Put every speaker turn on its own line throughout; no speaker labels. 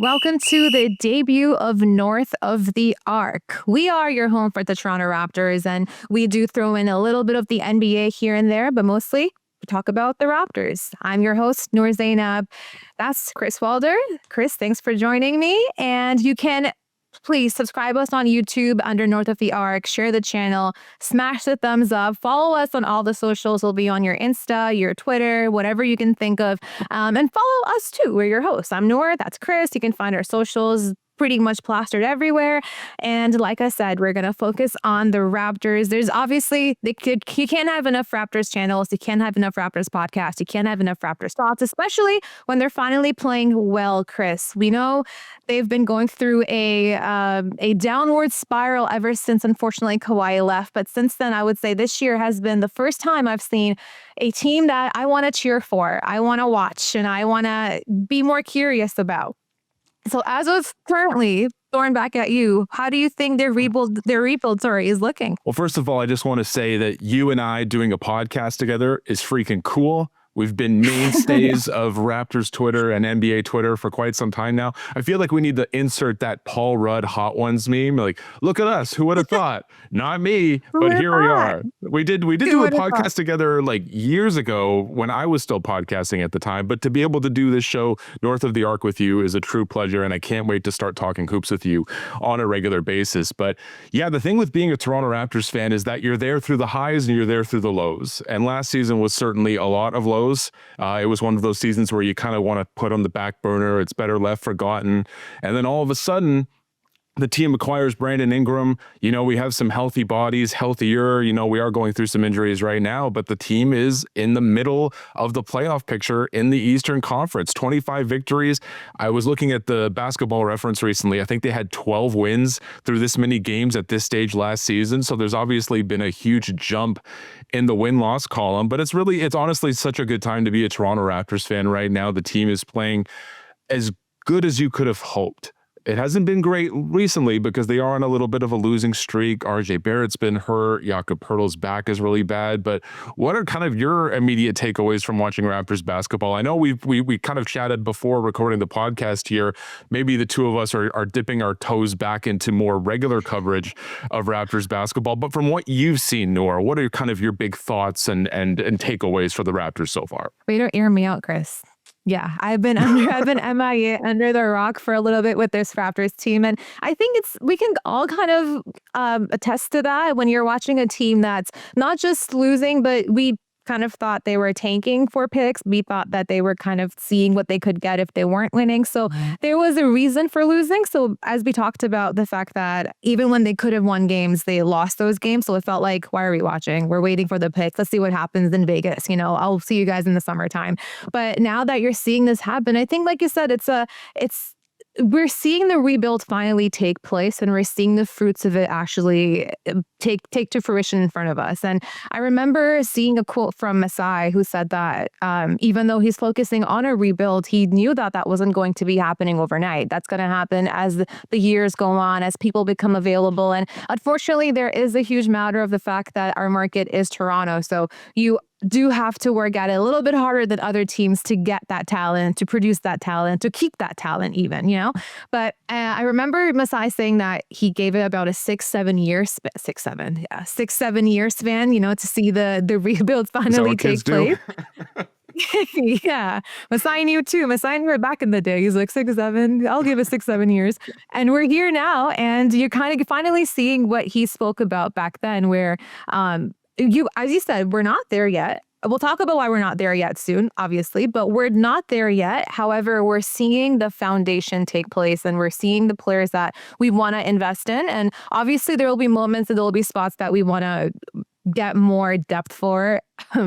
Welcome to the debut of North of the Arc. We are your home for the Toronto Raptors, and we do throw in a little bit of the NBA here and there, but mostly we talk about the Raptors. I'm your host, Noor Zainab. That's Chris Walder. Chris, thanks for joining me. And you can please subscribe us on YouTube under North of the Arc, share the channel, smash the thumbs up, follow us on all the socials. We'll be on your Insta, your Twitter, whatever you can think of. And follow us too. We're your hosts. I'm Noor. That's Chris. You can find our socials pretty much plastered everywhere. And like I said, we're going to focus on the Raptors. There's obviously, you can't have enough Raptors channels. You can't have enough Raptors podcasts. You can't have enough Raptors thoughts, especially when they're finally playing well, Chris. We know they've been going through a downward spiral ever since, unfortunately, Kawhi left. But since then, I would say this year has been the first time I've seen a team that I want to cheer for, I want to watch, and I want to be more curious about. So as of currently, throwing back at you, how do you think their rebuild is looking?
Well, first of all, I just want to say that you and I doing a podcast together is freaking cool. We've been mainstays of Raptors Twitter and NBA Twitter for quite some time now. I feel like we need to insert that Paul Rudd Hot Ones meme. Like, look at us. Who would have thought? Not me, but here we are. We did do a podcast together like years ago when I was still podcasting at the time. But to be able to do this show North of the Arc with you is a true pleasure. And I can't wait to start talking hoops with you on a regular basis. But yeah, the thing with being a Toronto Raptors fan is that you're there through the highs and you're there through the lows. And last season was certainly a lot of lows. It was one of those seasons where you kind of want to put on the back burner. It's better left forgotten. And then all of a sudden, the team acquires Brandon Ingram. You know, we have some healthy bodies, healthier. You know, we are going through some injuries right now, but the team is in the middle of the playoff picture in the Eastern Conference. 25 victories. I was looking at the Basketball Reference recently. I think they had 12 wins through this many games at this stage last season. So there's obviously been a huge jump in the win-loss column, but it's honestly such a good time to be a Toronto Raptors fan right now. The team is playing as good as you could have hoped. It hasn't been great recently because they are on a little bit of a losing streak. RJ Barrett's been hurt. Jakob Poeltl's back is really bad. But what are kind of your immediate takeaways from watching Raptors basketball? I know we kind of chatted before recording the podcast here. Maybe the two of us are dipping our toes back into more regular coverage of Raptors basketball. But from what you've seen, Noor, what are kind of your big thoughts and takeaways for the Raptors so far?
Way to air me out, Chris. Yeah, I've been MIA under the rock for a little bit with this Raptors team. And I think we can all kind of attest to that when you're watching a team that's not just losing, but we kind of thought they were tanking for picks. We thought that they were kind of seeing what they could get if they weren't winning. So there was a reason for losing. So as we talked about the fact that even when they could have won games, they lost those games. So it felt like, why are we watching? We're waiting for the picks. Let's see what happens in Vegas. You know, I'll see you guys in the summertime. But now that you're seeing this happen, I think, like you said, we're seeing the rebuild finally take place, and we're seeing the fruits of it actually take to fruition in front of us. And I remember seeing a quote from Masai who said that even though he's focusing on a rebuild, he knew that wasn't going to be happening overnight. That's going to happen as the years go on, as people become available. And unfortunately, there is a huge matter of the fact that our market is Toronto. So you do have to work at it a little bit harder than other teams to get that talent, to produce that talent, to keep that talent even, you know? But I remember Masai saying that he gave it about a 6-7 year span, you know, to see the rebuild finally take place. Yeah, Masai knew too. Masai knew it back in the day. He's like 6-7. I'll give it 6-7 years. And we're here now, and you're kind of finally seeing what he spoke about back then, where as you said, we're not there yet. We'll talk about why we're not there yet soon, obviously, but we're not there yet. However, we're seeing the foundation take place, and we're seeing the players that we want to invest in. And obviously, there will be moments and there will be spots that we want to get more depth for.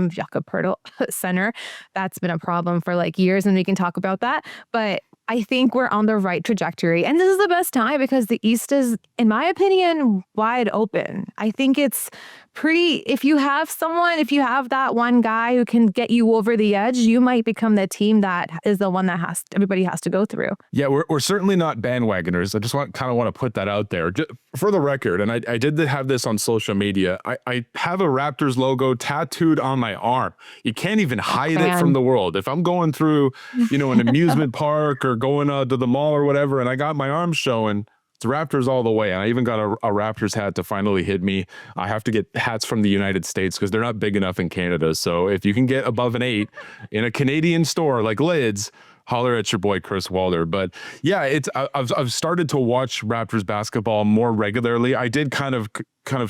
Jakob Poeltl, center, that's been a problem for like years, and we can talk about that. But I think we're on the right trajectory. And this is the best time because the East is, in my opinion, wide open. I think it's pretty, if you have that one guy who can get you over the edge, you might become the team that is the one that everybody has to go through.
Yeah, we're certainly not bandwagoners. I just want to put that out there just for the record. And I did have this on social media. I have a Raptors logo tattooed on my arm. You can't even hide it from the world. If I'm going through, an amusement park or going to the mall or whatever, and I got my arms showing, it's Raptors all the way. And I even got a Raptors hat to finally hit me. I have to get hats from the United States because they're not big enough in Canada. So if you can get above an 8 in a Canadian store like Lids, holler at your boy Chris Walder. But yeah, I've started to watch Raptors basketball more regularly. I did kind of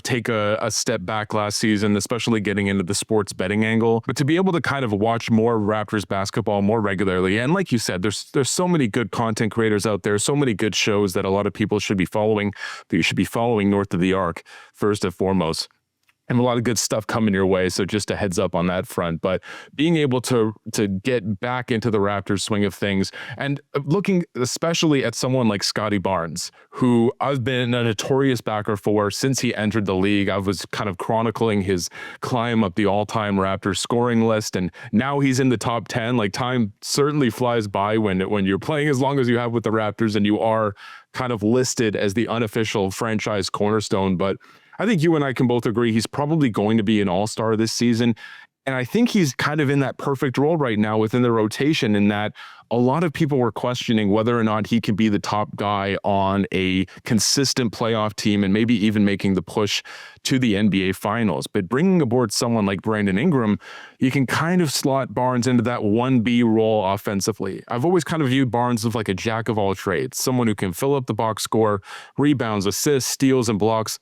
take a step back last season, especially getting into the sports betting angle. But to be able to kind of watch more Raptors basketball more regularly, and like you said, there's so many good content creators out there, so many good shows that a lot of people should be following. That you should be following north of the arc first and foremost. And a lot of good stuff coming your way. So just a heads up on that front. But being able to get back into the Raptors swing of things and looking especially at someone like Scottie Barnes, who I've been a notorious backer for since he entered the league. I was kind of chronicling his climb up the all-time Raptors scoring list. And now he's in the top 10. Like, time certainly flies by when you're playing as long as you have with the Raptors and you are kind of listed as the unofficial franchise cornerstone. But I think you and I can both agree he's probably going to be an all-star this season. And I think he's kind of in that perfect role right now within the rotation, in that a lot of people were questioning whether or not he can be the top guy on a consistent playoff team and maybe even making the push to the NBA Finals. But bringing aboard someone like Brandon Ingram, you can kind of slot Barnes into that 1B role offensively. I've always kind of viewed Barnes as like a jack of all trades, someone who can fill up the box score, rebounds, assists, steals, and blocks.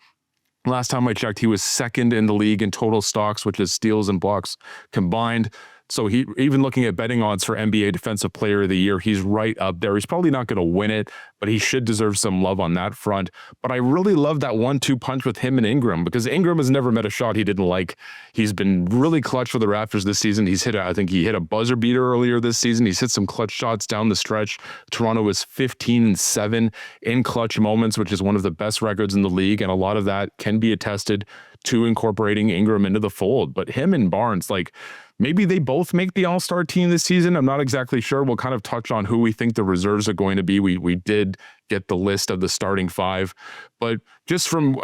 Last time I checked, he was second in the league in total stocks, which is steals and blocks combined. So he, even looking at betting odds for NBA Defensive Player of the Year, he's right up there. He's probably not going to win it, but he should deserve some love on that front. But I really love that 1-2 punch with him and Ingram, because Ingram has never met a shot he didn't like. He's been really clutch for the Raptors this season. I think he hit a buzzer beater earlier this season. He's hit some clutch shots down the stretch. Toronto was 15-7 in clutch moments, which is one of the best records in the league. And a lot of that can be attested to incorporating Ingram into the fold. But him and Barnes, like, maybe they both make the all-star team this season. I'm not exactly sure. We'll kind of touch on who we think the reserves are going to be. We did get the list of the starting 5, but just from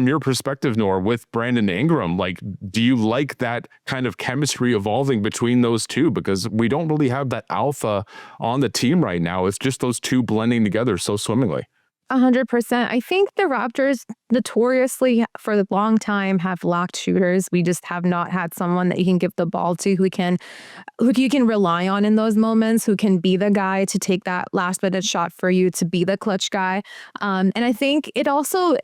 your perspective, Nor, with Brandon Ingram, like, do you like that kind of chemistry evolving between those two? Because we don't really have that alpha on the team right now. It's just those two blending together so swimmingly.
100%. I think the Raptors notoriously for a long time have lacked shooters. We just have not had someone that you can give the ball to, who you can rely on in those moments, who can be the guy to take that last minute shot for you, to be the clutch guy. And I think it also,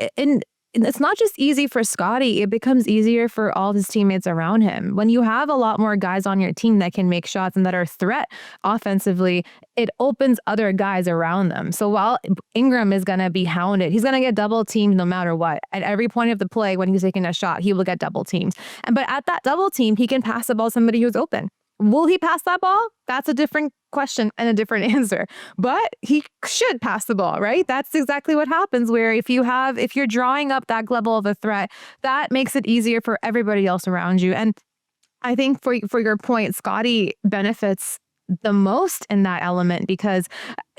it's not just easy for Scottie, it becomes easier for all his teammates around him. When you have a lot more guys on your team that can make shots and that are a threat offensively, it opens other guys around them. So while Ingram is going to be hounded, he's going to get double teamed no matter what. At every point of the play, when he's taking a shot, he will get double teamed. But at that double team, he can pass the ball to somebody who's open. Will he pass that ball? That's a different question and a different answer. But he should pass the ball, right? That's exactly what happens, where if you're drawing up that level of a threat, that makes it easier for everybody else around you. And I think for your point, Scottie benefits the most in that element because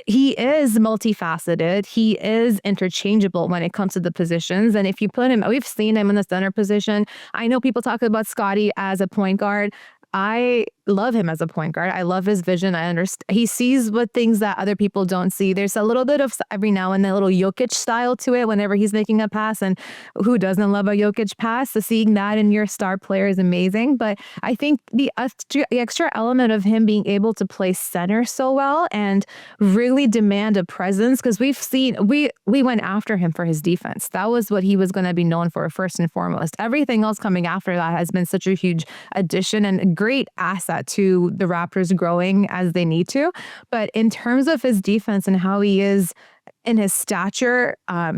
he is multifaceted. He is interchangeable when it comes to the positions. And if you put him, we've seen him in the center position. I know people talk about Scottie as a point guard. I love him as a point guard. I love his vision. I understand. He sees what things that other people don't see. There's a little bit of every now and then a little Jokic style to it whenever he's making a pass. And who doesn't love a Jokic pass? So seeing that in your star player is amazing. But I think the extra element of him being able to play center so well and really demand a presence, because we've seen, we went after him for his defense. That was what he was going to be known for first and foremost. Everything else coming after that has been such a huge addition and a great asset to the Raptors growing as they need to. But in terms of his defense and how he is in his stature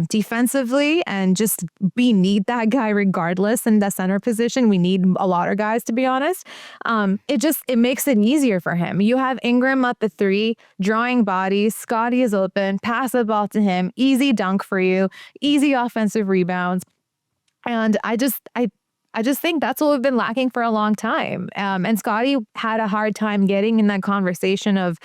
defensively, and just we need that guy regardless in the center position. We need a lot of guys, to be honest. It makes it easier for him. You have Ingram at the 3, drawing bodies. Scottie is open. Pass the ball to him. Easy dunk for you. Easy offensive rebounds. And I just think that's what we've been lacking for a long time. And Scottie had a hard time getting in that conversation of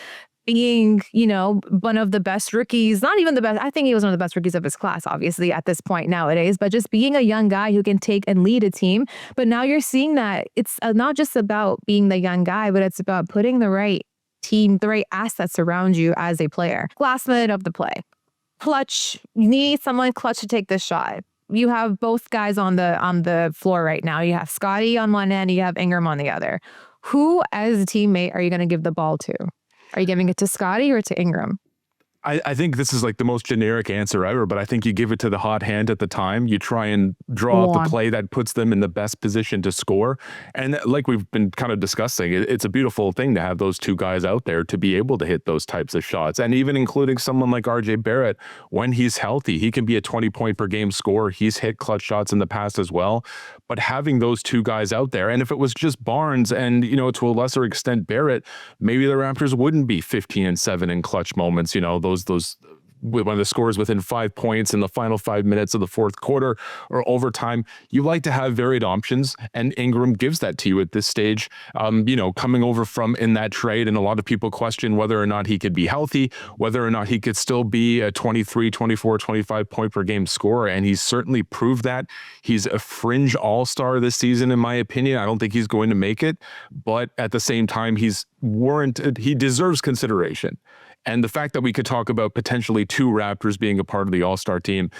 being, one of the best rookies, not even the best. I think he was one of the best rookies of his class, obviously, at this point nowadays, but just being a young guy who can take and lead a team. But now you're seeing that it's not just about being the young guy, but it's about putting the right team, the right assets around you as a player. Last minute of the play. Clutch, you need someone clutch to take this shot. You have both guys on the floor right now. You have Scottie on one end, you have Ingram on the other. Who, as a teammate, are you going to give the ball to? Are you giving it to Scottie or to Ingram?
I think this is like the most generic answer ever, but I think you give it to the hot hand at the time. You try and draw up the play that puts them in the best position to score. And like we've been kind of discussing, it's a beautiful thing to have those two guys out there to be able to hit those types of shots. And even including someone like RJ Barrett, when he's healthy, he can be a 20-point per game scorer. He's hit clutch shots in the past as well. But having those two guys out there, and if it was just Barnes and, you know, to a lesser extent Barrett, maybe the Raptors wouldn't be 15-7 in clutch moments, you know, those when the score is within 5 points in the final 5 minutes of the fourth quarter or overtime. You like to have varied options, and Ingram gives that to you at this stage. You know, coming over from in that trade, and a lot of people question whether or not he could be healthy, whether or not he could still be a 23, 24, 25 point per game scorer, and he's certainly proved that. He's a fringe all-star this season, in my opinion. I don't think he's going to make it, but at the same time, he deserves consideration. And the fact that we could talk about potentially two Raptors being a part of the All-Star team,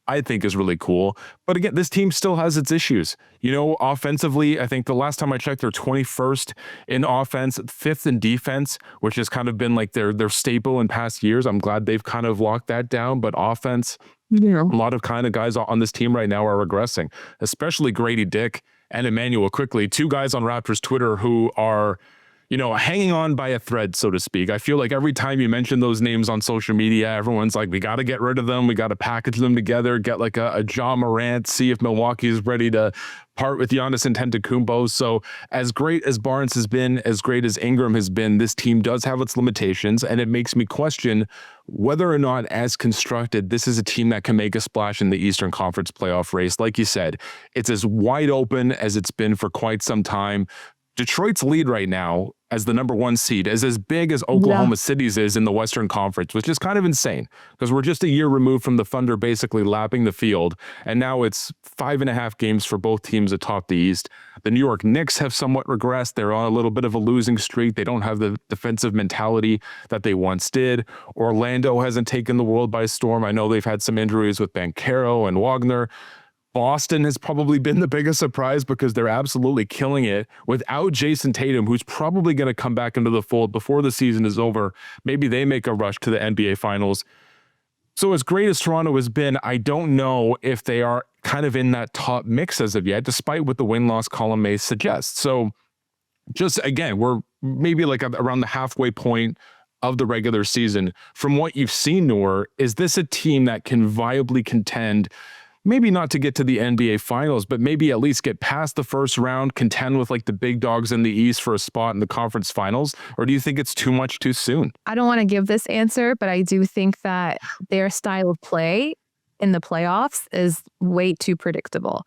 I think is really cool. But again, this team still has its issues. You know, offensively, I think the last time I checked, they're 21st in offense, 5th in defense, which has kind of been like their staple in past years. I'm glad they've kind of locked that down. But offense, a lot of kind of guys on this team right now are regressing, especially Grady Dick and Immanuel Quickley, two guys on Raptors Twitter who are, you know, hanging on by a thread, so to speak. I feel like every time you mention those names on social media, everyone's like, we got to get rid of them. We got to package them together, get like a John Morant, see if Milwaukee is ready to part with Giannis Antetokounmpo. So as great as Barnes has been, as great as Ingram has been, this team does have its limitations, and it makes me question whether or not, as constructed, this is a team that can make a splash in the Eastern Conference playoff race. Like you said, it's as wide open as it's been for quite some time. Detroit's lead right now as the number 1 seed is as big as Oklahoma City's is in the Western Conference, which is kind of insane because we're just a year removed from the Thunder basically lapping the field. And now it's 5.5 games for both teams atop the East. The New York Knicks have somewhat regressed. They're on a little bit of a losing streak. They don't have the defensive mentality that they once did. Orlando hasn't taken the world by storm. I know they've had some injuries with Banchero and Wagner. Boston has probably been the biggest surprise because they're absolutely killing it without Jason Tatum, who's probably going to come back into the fold before the season is over. Maybe they make a rush to the NBA Finals. So as great as Toronto has been, I don't know if they are kind of in that top mix as of yet, despite what the win-loss column may suggest. So just, again, we're maybe like around the halfway point of the regular season. From what you've seen, Noor, is this a team that can viably contend, maybe not to get to the NBA Finals, but maybe at least get past the first round, contend with like the big dogs in the East for a spot in the conference finals? Or do you think it's too much too soon?
I don't want to give this answer, but I do think that their style of play in the playoffs is way too predictable.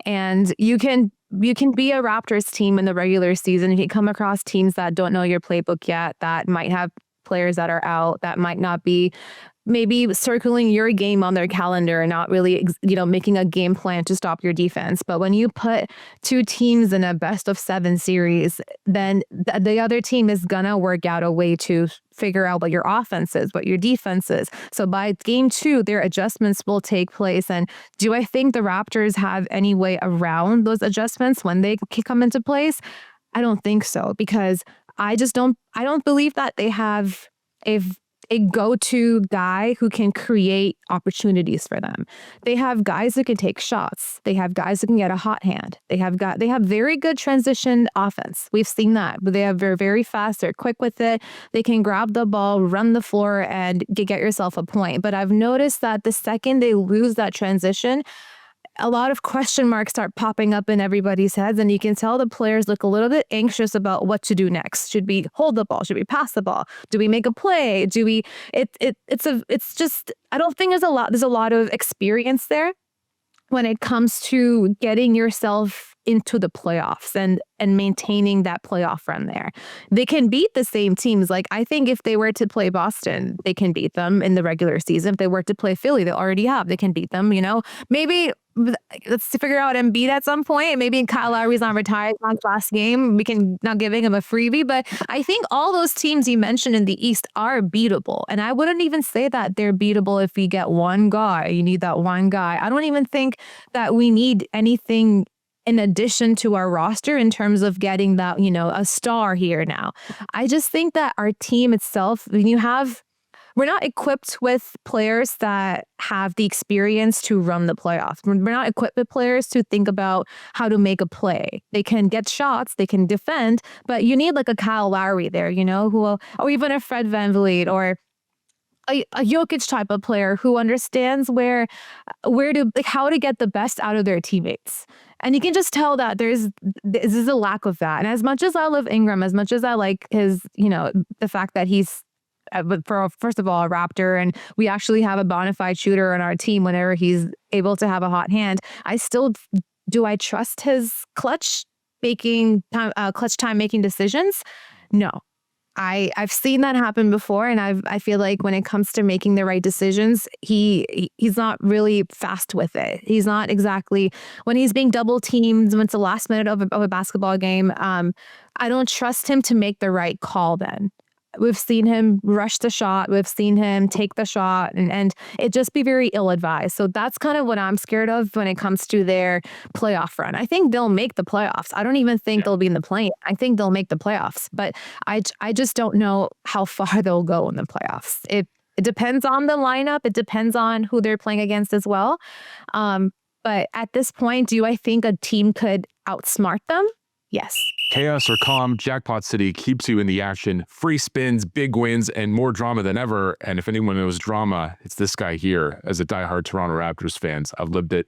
And you can be a Raptors team in the regular season if you come across teams that don't know your playbook yet, that might have players that are out, that might not be maybe circling your game on their calendar and not really, making a game plan to stop your defense. But when you put two teams in a best of 7 series, then the other team is going to work out a way to figure out what your offense is, what your defense is. So by game 2, their adjustments will take place. And do I think the Raptors have any way around those adjustments when they come into place? I don't think so, because I don't believe that they have a go-to guy who can create opportunities for them. They have guys who can take shots. They have guys who can get a hot hand. They have very good transition offense. We've seen that, but they're very fast. They're quick with it. They can grab the ball, run the floor, and get yourself a point. But I've noticed that the second they lose that transition, a lot of question marks start popping up in everybody's heads, and you can tell the players look a little bit anxious about what to do next. Should we hold the ball? Should we pass the ball? Do we make a play? It's just, I don't think there's a lot of experience there when it comes to getting yourself into the playoffs and maintaining that playoff run there. They can beat the same teams. Like, I think if they were to play Boston, they can beat them in the regular season. If they were to play Philly, they already have. They can beat them, you know? Maybe let's figure out Embiid at some point. Maybe Kyle Lowry's not retired last game. We can not giving him a freebie. But I think all those teams you mentioned in the East are beatable. And I wouldn't even say that they're beatable if we get one guy. You need that one guy. I don't even think that we need anything in addition to our roster in terms of getting that, you know, a star here now. I just think that our team itself, we're not equipped with players that have the experience to run the playoffs. We're not equipped with players to think about how to make a play. They can get shots, they can defend, but you need like a Kyle Lowry there, you know, or even a Fred VanVleet or a Jokic type of player who understands how to get the best out of their teammates. And you can just tell that this is a lack of that. And as much as I love Ingram, as much as I like his, you know, the fact that he's, first of all, a Raptor, and we actually have a bona fide shooter on our team whenever he's able to have a hot hand, do I trust his clutch time making decisions? No. I've seen that happen before, and I feel like when it comes to making the right decisions, he's not really fast with it. He's not exactly when he's being double teamed when it's the last minute of a basketball game. I don't trust him to make the right call then. We've seen him rush the shot. We've seen him take the shot and it just be very ill-advised. So that's kind of what I'm scared of when it comes to their playoff run. I think they'll make the playoffs. I don't even think they'll be in the play-in. I think they'll make the playoffs. But I just don't know how far they'll go in the playoffs. It depends on the lineup. It depends on who they're playing against as well. But at this point, do I think a team could outsmart them? Yes.
Chaos or calm, Jackpot City keeps you in the action. Free spins, big wins, and more drama than ever. And if anyone knows drama, it's this guy here. As a diehard Toronto Raptors fans, I've lived it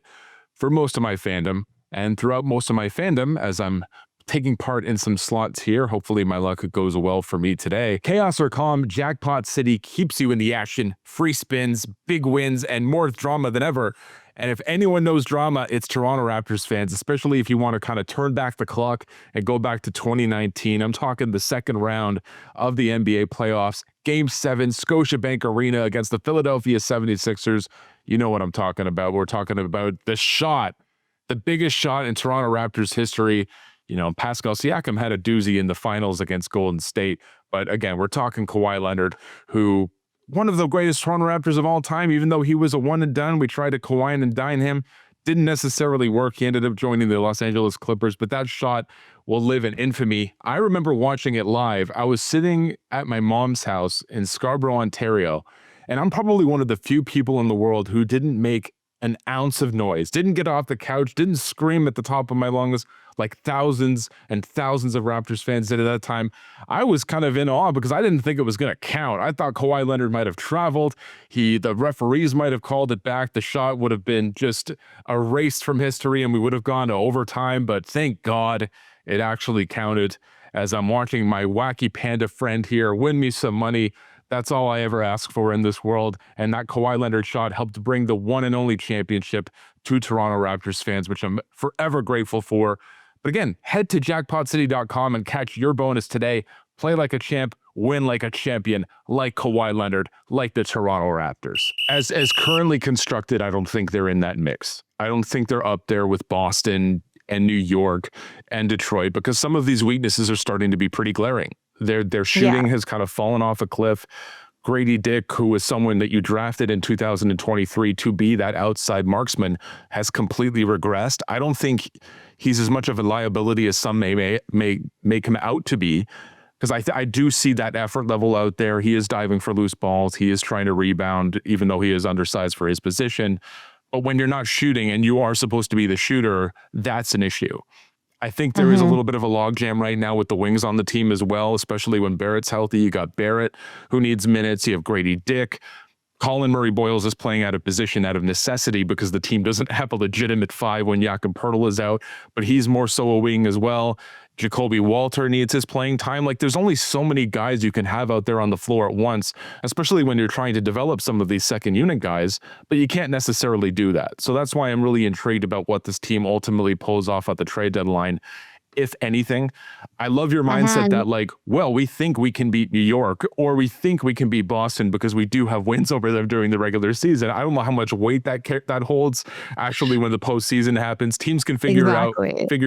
for most of my fandom. And throughout most of my fandom, as I'm taking part in some slots here, hopefully my luck goes well for me today. Chaos or calm, Jackpot City keeps you in the action. Free spins, big wins, and more drama than ever. And if anyone knows drama, it's Toronto Raptors fans, especially if you want to kind of turn back the clock and go back to 2019. I'm talking the second round of the NBA playoffs, Game 7, Scotiabank Arena against the Philadelphia 76ers. You know what I'm talking about. We're talking about the biggest shot in Toronto Raptors history. You know, Pascal Siakam had a doozy in the finals against Golden State. But again, we're talking Kawhi Leonard, who one of the greatest Toronto Raptors of all time, even though he was a one and done. We tried to Kawhi and dine him. Didn't necessarily work. He ended up joining the Los Angeles Clippers, but that shot will live in infamy. I remember watching it live. I was sitting at my mom's house in Scarborough, Ontario, and I'm probably one of the few people in the world who didn't make an ounce of noise, didn't get off the couch, didn't scream at the top of my lungs like thousands and thousands of Raptors fans did at that time. I was kind of in awe because I didn't think it was going to count. I thought Kawhi Leonard might have traveled. The referees might have called it back. The shot would have been just erased from history and we would have gone to overtime. But thank God it actually counted as I'm watching my wacky panda friend here win me some money. That's all I ever ask for in this world. And that Kawhi Leonard shot helped bring the one and only championship to Toronto Raptors fans, which I'm forever grateful for. But again, head to jackpotcity.com and catch your bonus today. Play like a champ, win like a champion, like Kawhi Leonard, like the Toronto Raptors. As currently constructed, I don't think they're in that mix. I don't think they're up there with Boston and New York and Detroit because some of these weaknesses are starting to be pretty glaring. Their shooting has kind of fallen off a cliff. Grady Dick, who was someone that you drafted in 2023 to be that outside marksman, has completely regressed. I don't think he's as much of a liability as some may make him out to be, because I do see that effort level out there. He is diving for loose balls. He is trying to rebound, even though he is undersized for his position. But when you're not shooting and you are supposed to be the shooter, that's an issue. I think there is a little bit of a logjam right now with the wings on the team as well, especially when Barrett's healthy. You got Barrett, who needs minutes. You have Grady Dick. Colin Murray-Boyles is playing out of position out of necessity because the team doesn't have a legitimate 5 when Jakob Poeltl is out, but he's more so a wing as well. Jacoby Walter needs his playing time. Like, there's only so many guys you can have out there on the floor at once, especially when you're trying to develop some of these second unit guys, but you can't necessarily do that. So that's why I'm really intrigued about what this team ultimately pulls off at the trade deadline. If anything, I love your mindset that, like, well, we think we can beat New York or we think we can beat Boston because we do have wins over them during the regular season. I don't know how much weight that holds actually when the postseason happens. Teams can figure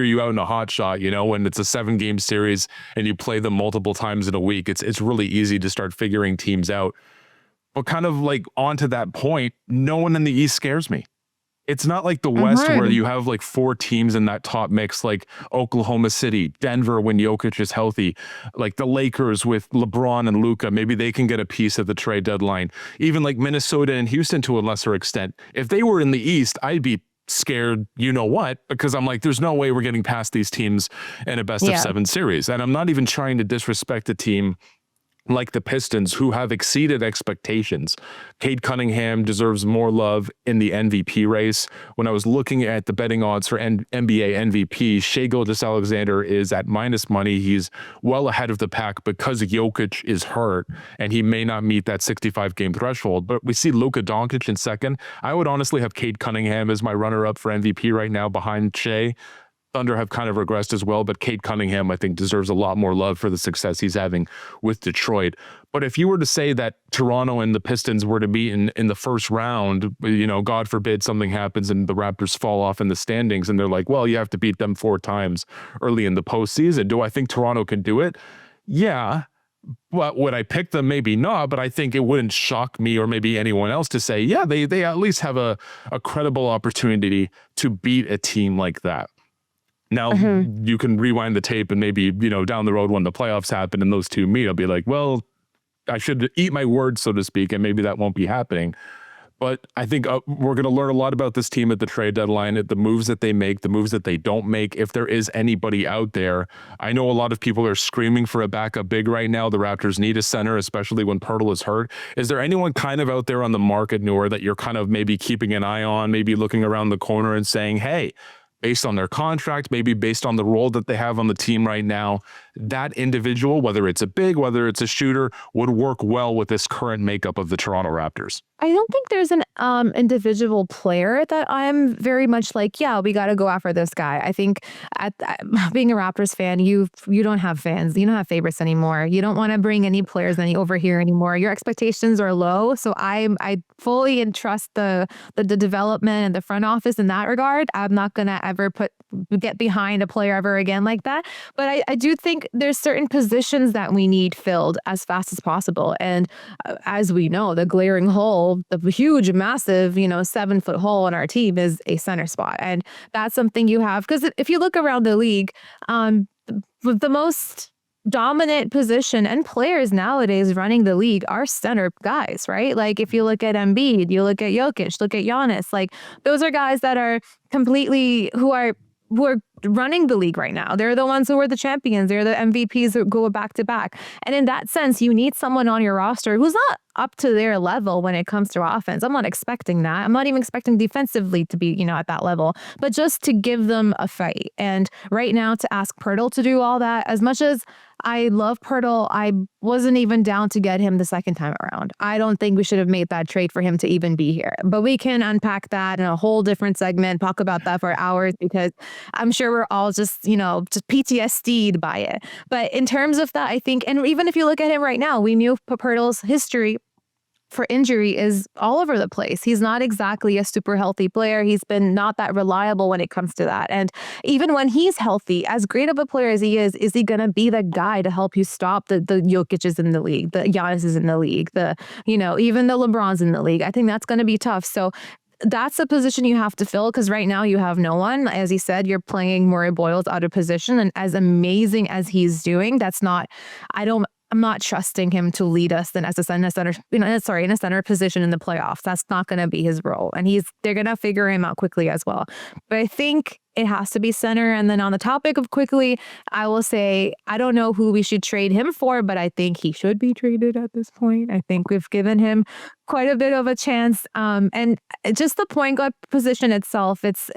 you out in a hot shot, you know, when it's a 7-game series and you play them multiple times in a week. It's really easy to start figuring teams out. But kind of like on to that point, no one in the East scares me. It's not like the West where you have like 4 teams in that top mix, like Oklahoma City, Denver when Jokic is healthy, like the Lakers with LeBron and Luka. Maybe they can get a piece at the trade deadline. Even like Minnesota and Houston to a lesser extent. If they were in the East, I'd be scared, you know what, because I'm like, there's no way we're getting past these teams in a best of 7 series. And I'm not even trying to disrespect a team like the Pistons, who have exceeded expectations. Cade Cunningham deserves more love in the MVP race. When I was looking at the betting odds for NBA MVP, Shai Gilgeous-Alexander is at minus money. He's well ahead of the pack because Jokic is hurt, and he may not meet that 65-game threshold. But we see Luka Doncic in second. I would honestly have Cade Cunningham as my runner-up for MVP right now behind Shai. Thunder have kind of regressed as well, but Cade Cunningham, I think, deserves a lot more love for the success he's having with Detroit. But if you were to say that Toronto and the Pistons were to be in the first round, you know, God forbid something happens and the Raptors fall off in the standings and they're like, well, you have to beat them 4 times early in the postseason. Do I think Toronto can do it? Yeah. But would I pick them? Maybe not, but I think it wouldn't shock me or maybe anyone else to say, yeah, they at least have a credible opportunity to beat a team like that. Now, you can rewind the tape and maybe, you know, down the road when the playoffs happen and those two meet, I'll be like, well, I should eat my words, so to speak, and maybe that won't be happening. But I think we're going to learn a lot about this team at the trade deadline, at the moves that they make, the moves that they don't make, if there is anybody out there. I know a lot of people are screaming for a backup big right now. The Raptors need a center, especially when Poeltl is hurt. Is there anyone kind of out there on the market, Noor, that you're kind of maybe keeping an eye on, maybe looking around the corner and saying, hey, based on their contract, maybe based on the role that they have on the team right now, that individual, whether it's a big, whether it's a shooter, would work well with this current makeup of the Toronto Raptors?
I don't think there's an individual player that I'm very much like, yeah, we got to go after this guy. I think being a Raptors fan, you don't have fans. You don't have favorites anymore. You don't want to bring any players over here anymore. Your expectations are low. So I fully entrust the development and the front office in that regard. I'm not going to ever get behind a player ever again like that. But I do think there's certain positions that we need filled as fast as possible. And as we know, the glaring hole, the huge, massive, 7-foot hole in our team is a center spot. And that's something you have, because if you look around the league, the most dominant position and players nowadays running the league are center guys, right? Like if you look at Embiid, you look at Jokic, look at Giannis, like those are guys that are completely who are running the league right now. They're the ones who are the champions. They're the MVPs who go back to back. And in that sense, you need someone on your roster who's not up to their level when it comes to offense. I'm not expecting that. I'm not even expecting defensively to be, at that level, but just to give them a fight. And right now to ask Poeltl to do all that, as much as I love Poeltl, I wasn't even down to get him the second time around. I don't think we should have made that trade for him to even be here. But we can unpack that in a whole different segment, talk about that for hours, because I'm sure we're all just PTSD'd by it. But in terms of that, I think, and even if you look at him right now, we knew Poeltl's history for injury is all over the place. He's not exactly a super healthy player. He's been not that reliable when it comes to that. And even when he's healthy, as great of a player as he is he going to be the guy to help you stop the Jokic's in the league, the Giannis's in the league, even the LeBron's in the league? I think that's going to be tough. So that's a position you have to fill, because right now you have no one. As he said, you're playing Murray-Boyles out of position, and as amazing as he's doing, I'm not trusting him to lead us in a center position in the playoffs. That's not going to be his role. And they're going to figure him out quickly as well. But I think it has to be center. And then on the topic of Quickley, I will say, I don't know who we should trade him for, but I think he should be traded at this point. I think we've given him quite a bit of a chance. And just the point guard position itself, it's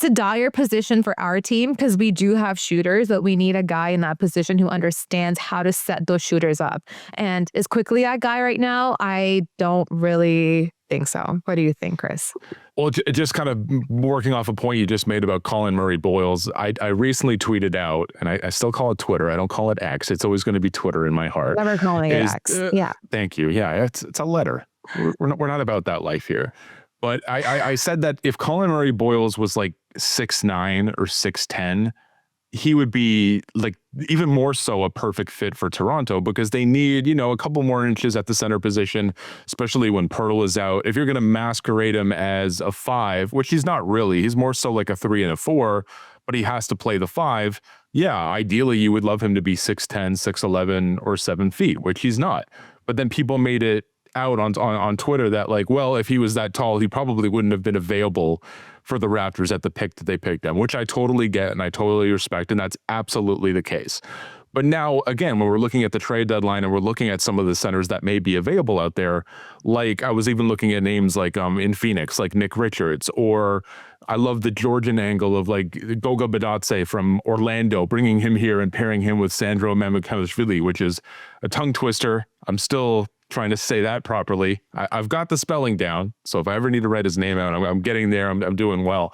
a dire position for our team because we do have shooters, but we need a guy in that position who understands how to set those shooters up. And is Quickley that guy right now? I don't really think so. What do you think, Chris?
Well, just kind of working off a point you just made about Colin Murray-Boyles, I recently tweeted out, and I still call it Twitter. I don't call it X. It's always going to be Twitter in my heart.
Never calling it X. Yeah.
Thank you. Yeah, it's a letter. We're not about that life here. But I said that if Colin Murray-Boyles was like 6'9" or 6'10", he would be like even more so a perfect fit for Toronto because they need, a couple more inches at the center position, especially when Pirtle is out. If you're going to masquerade him as a 5, which he's not really, he's more so like a 3 and a 4, but he has to play the 5. Yeah, ideally you would love him to be 6'10", 6'11", or 7 feet, which he's not. But then people made it out on Twitter that like, well, if he was that tall, he probably wouldn't have been available for the Raptors at the pick that they picked him, which I totally get and I totally respect, and that's absolutely the case. But now, again, when we're looking at the trade deadline and we're looking at some of the centers that may be available out there, like I was even looking at names like in Phoenix, like Nick Richards, or I love the Georgian angle of like Goga Badatse from Orlando, bringing him here and pairing him with Sandro Mamukelashvili, which is a tongue twister. I'm still trying to say that properly. I've got the spelling down, so if I ever need to write his name out, I'm getting there. I'm doing well.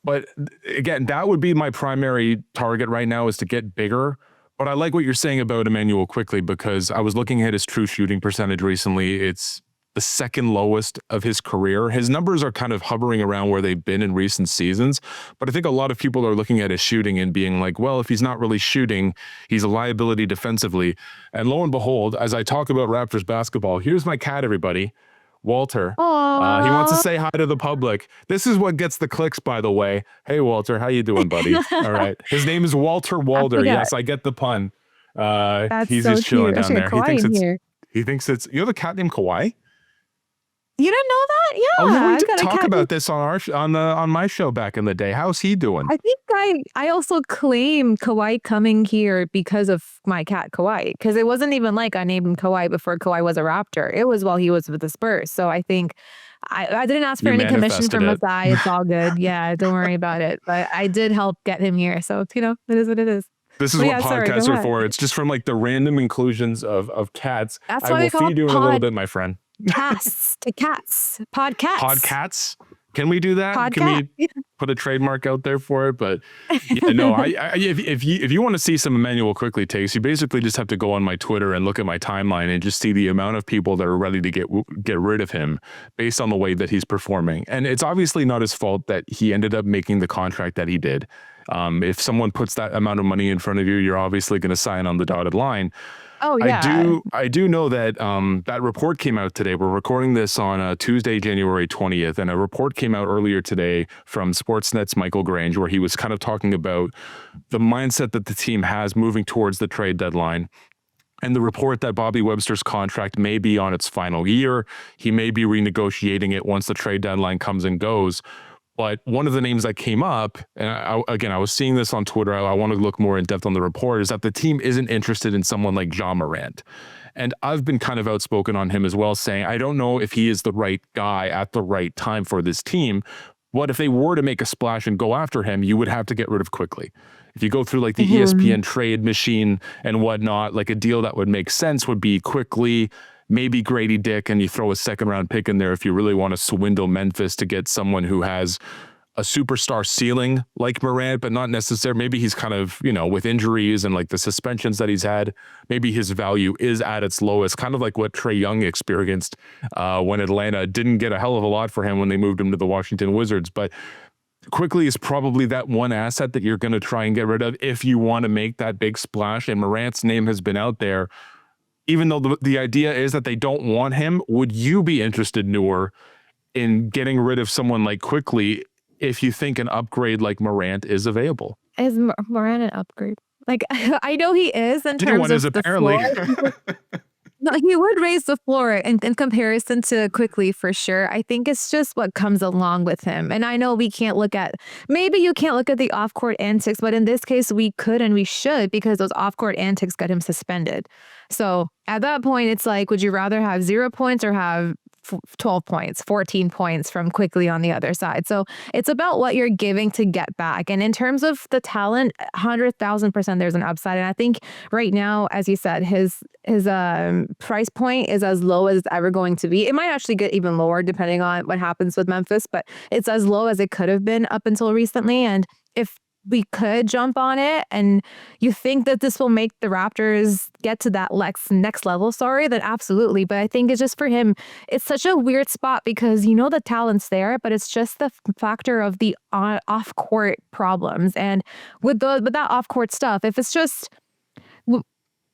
But again, that would be my primary target right now, is to get bigger. But I like what you're saying about Immanuel Quickley, because I was looking at his true shooting percentage recently. It's the second lowest of his career. His numbers are kind of hovering around where they've been in recent seasons. But I think a lot of people are looking at his shooting and being like, well, if he's not really shooting, he's a liability defensively. And lo and behold, as I talk about Raptors basketball, here's my cat, everybody. Walter. He wants to say hi to the public. This is what gets the clicks, by the way. Hey, Walter, how you doing, buddy? All right. His name is Walter Walder. Yes, I get the pun. He's
so
just chilling down there. He thinks it's you have a cat named Kawhi?
You didn't know that? Yeah.
Oh, yeah, we did talk about this on my show back in the day. How's he doing?
I think I also claim Kawhi coming here because of my cat Kawhi, because it wasn't even like I named him Kawhi before Kawhi was a Raptor. It was while he was with the Spurs. So I think I didn't ask for any commission from Masai. It's all good. Yeah, don't worry about it. But I did help get him here. So, it is what it is.
This is what podcasts are for. It's just from like the random inclusions of cats.
That's why I will feed you
in a little bit, my friend.
Cats to cats. Podcats.
Podcats? Can we do that? Can we put a trademark out there for it? But yeah, no, if you want to see some Immanuel Quickley takes, you basically just have to go on my Twitter and look at my timeline and just see the amount of people that are ready to get rid of him based on the way that he's performing. And it's obviously not his fault that he ended up making the contract that he did. If someone puts that amount of money in front of you, you're obviously going to sign on the dotted line.
Oh, yeah.
I do know that that report came out today. We're recording this on Tuesday, January 20th, and a report came out earlier today from Sportsnet's Michael Grange, where he was kind of talking about the mindset that the team has moving towards the trade deadline. And the report that Bobby Webster's contract may be on its final year. He may be renegotiating it once the trade deadline comes and goes. But one of the names that came up, and I was seeing this on Twitter, I want to look more in depth on the report, is that the team isn't interested in someone like John Morant. And I've been kind of outspoken on him as well, saying I don't know if he is the right guy at the right time for this team. What if they were to make a splash and go after him, you would have to get rid of Quickley. If you go through like the ESPN trade machine and whatnot, like a deal that would make sense would be Quickley, maybe Grady Dick, and you throw a second round pick in there if you really want to swindle Memphis to get someone who has a superstar ceiling like Morant, but not necessarily. Maybe he's kind of, with injuries and like the suspensions that he's had, maybe his value is at its lowest, kind of like what Trae Young experienced when Atlanta didn't get a hell of a lot for him when they moved him to the Washington Wizards. But Quickley is probably that one asset that you're going to try and get rid of if you want to make that big splash. And Morant's name has been out there. Even though the idea is that they don't want him, would you be interested, Noor, in getting rid of someone like Quickley if you think an upgrade like Morant is available?
Is Morant an upgrade? Like, I know he is in
Didn't
terms
want his
of the
apparently.
floor. No, he would raise the floor in comparison to Quickley for sure. I think it's just what comes along with him. And I know we can't look at, maybe you can't look at the off-court antics, but in this case we could and we should, because those off-court antics got him suspended. So at that point, it's like, would you rather have 0 points or have 12 points, 14 points from Quickley on the other side? So it's about what you're giving to get back. And in terms of the talent, 100,000% there's an upside. And I think right now, as you said, his price point is as low as it's ever going to be. It might actually get even lower depending on what happens with Memphis, but it's as low as it could have been up until recently. And if we could jump on it and you think that this will make the Raptors get to that next level, then absolutely. But I think it's just for him, it's such a weird spot because the talent's there, but it's just the factor of the off-court problems. And with that off-court stuff,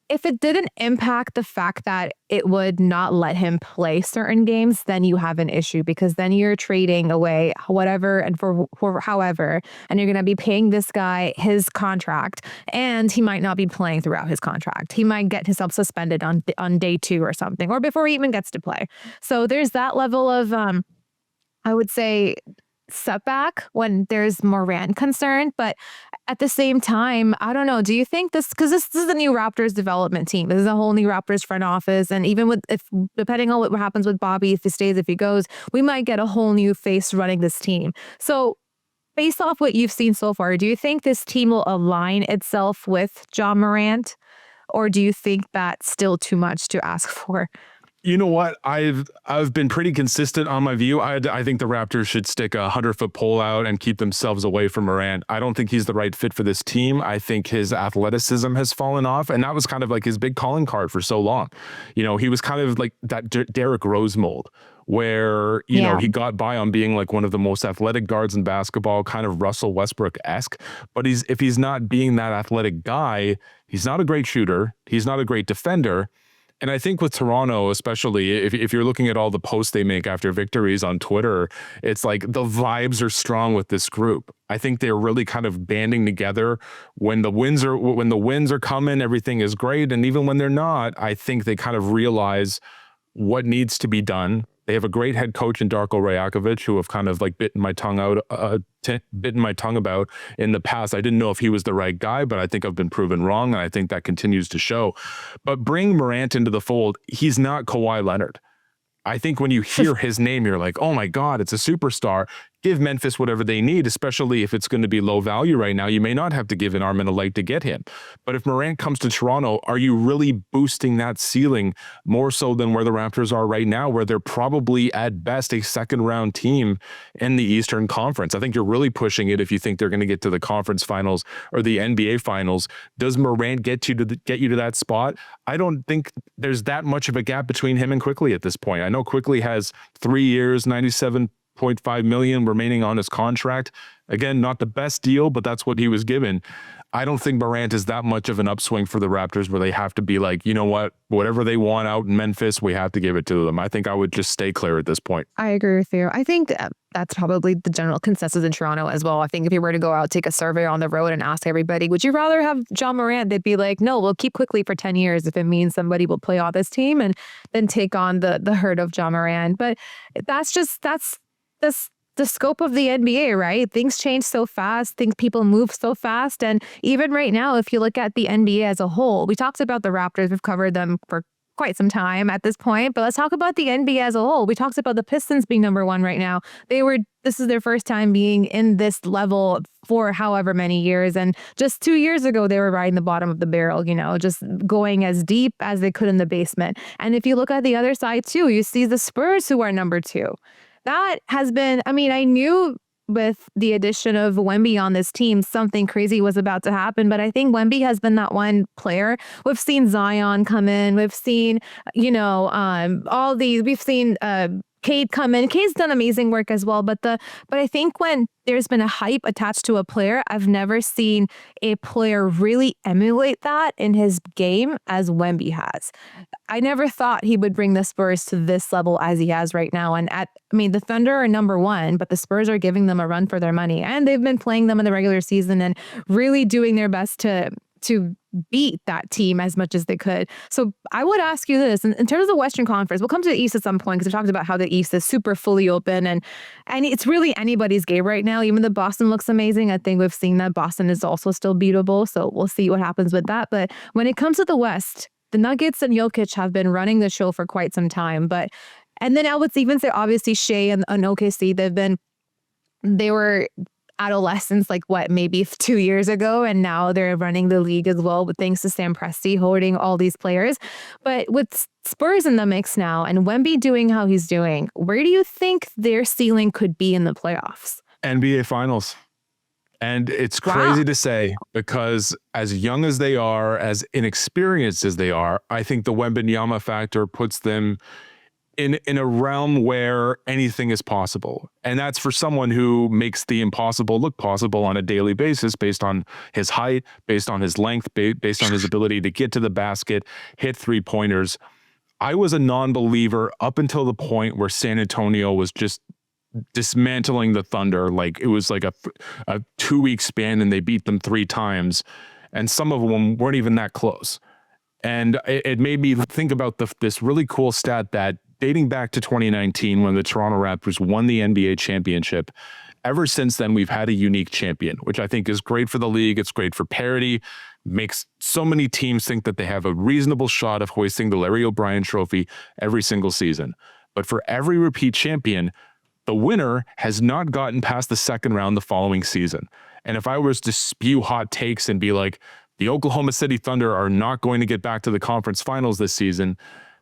if it didn't impact the fact that it would not let him play certain games, then you have an issue, because then you're trading away whatever and for however, and you're going to be paying this guy his contract, and he might not be playing throughout his contract. He might get himself suspended on day 2 or something, or before he even gets to play. So there's that level of, I would say, setback when there's Morant concerned. But at the same time, I don't know, do you think because this is a new Raptors development team, this is a whole new Raptors front office, and even depending on what happens with Bobby, if he stays, if he goes, we might get a whole new face running this team. So based off what you've seen so far, do you think this team will align itself with Ja Morant, or do you think that's still too much to ask for?
You know what? I've been pretty consistent on my view. I think the Raptors should stick a 100-foot pole out and keep themselves away from Morant. I don't think he's the right fit for this team. I think his athleticism has fallen off, and that was kind of like his big calling card for so long. He was kind of like that Derrick Rose mold, where you know he got by on being like one of the most athletic guards in basketball, kind of Russell Westbrook-esque. But if he's not being that athletic guy, he's not a great shooter. He's not a great defender. And I think with Toronto, especially, if you're looking at all the posts they make after victories on Twitter, it's like the vibes are strong with this group. I think they're really kind of banding together. When the wins are coming, everything is great. And even when they're not, I think they kind of realize what needs to be done. They have a great head coach in Darko Rajakovic, who have kind of like bitten my tongue about in the past. I didn't know if he was the right guy, but I think I've been proven wrong, and I think that continues to show. But bring Morant into the fold, he's not Kawhi Leonard. I think when you hear his name, you're like, oh my God, it's a superstar. Give Memphis whatever they need, especially if it's going to be low value right now. You may not have to give an arm and a leg to get him. But if Morant comes to Toronto, are you really boosting that ceiling more so than where the Raptors are right now, where they're probably at best a second-round team in the Eastern Conference? I think you're really pushing it if you think they're going to get to the conference finals or the NBA finals. Does Morant get you to that spot? I don't think there's that much of a gap between him and Quickley at this point. I know Quickley has 3 years, $97.5 million remaining on his contract. Again, not the best deal, but that's what he was given. I don't think Morant is that much of an upswing for the Raptors where they have to be like, you know what, whatever they want out in Memphis, we have to give it to them. I think I would just stay clear at this point.
I agree with you. I think that's probably the general consensus in Toronto as well. I think if you were to go out, take a survey on the road and ask everybody, would you rather have Ja Morant? They'd be like, no, we'll keep Quickley for 10 years if it means somebody will play on this team and then take on the hurt of Ja Morant. But that's the scope of the NBA, right? Things change so fast. People move so fast. And even right now, if you look at the NBA as a whole, we talked about the Raptors. We've covered them for quite some time at this point, but let's talk about the NBA as a whole. We talked about the Pistons being number 1 right now. This is their first time being in this level for however many years. And just 2 years ago, they were riding the bottom of the barrel, just going as deep as they could in the basement. And if you look at the other side too, you see the Spurs, who are number 2. That has been, I knew with the addition of Wemby on this team, something crazy was about to happen. But I think Wemby has been that one player. We've seen Zion come in. We've seen, we've seen Cade come in. Cade's done amazing work as well. But I think when there's been a hype attached to a player, I've never seen a player really emulate that in his game as Wemby has. I never thought he would bring the Spurs to this level as he has right now. And the Thunder are number 1, but the Spurs are giving them a run for their money. And they've been playing them in the regular season and really doing their best to to beat that team as much as they could. So I would ask you this, in terms of the Western Conference, we'll come to the East at some point because we talked about how the East is super fully open and it's really anybody's game right now. Even though Boston looks amazing, I think we've seen that Boston is also still beatable. So we'll see what happens with that. But when it comes to the West, the Nuggets and Jokic have been running the show for quite some time. And then I would even say obviously Shea and OKC, they were adolescents maybe 2 years ago, and now they're running the league as well, with thanks to Sam Presti holding all these players. But with Spurs in the mix now and Wemby doing how he's doing, where do you think their ceiling could be in the playoffs?
NBA Finals. And it's crazy to say, because as young as they are, as inexperienced as they are, I think the Wembanyama factor puts them in a realm where anything is possible. And that's for someone who makes the impossible look possible on a daily basis, based on his height, based on his length, based on his ability to get to the basket, hit three-pointers. I was a non-believer up until the point where San Antonio was just dismantling the Thunder. Like, it was like a 2-week span and they beat them 3 times. And some of them weren't even that close. And it made me think about this really cool stat that dating back to 2019, when the Toronto Raptors won the NBA championship, ever since then, we've had a unique champion, which I think is great for the league. It's great for parity, makes so many teams think that they have a reasonable shot of hoisting the Larry O'Brien trophy every single season. But for every repeat champion, the winner has not gotten past the second round the following season. And if I was to spew hot takes and be like, the Oklahoma City Thunder are not going to get back to the conference finals this season,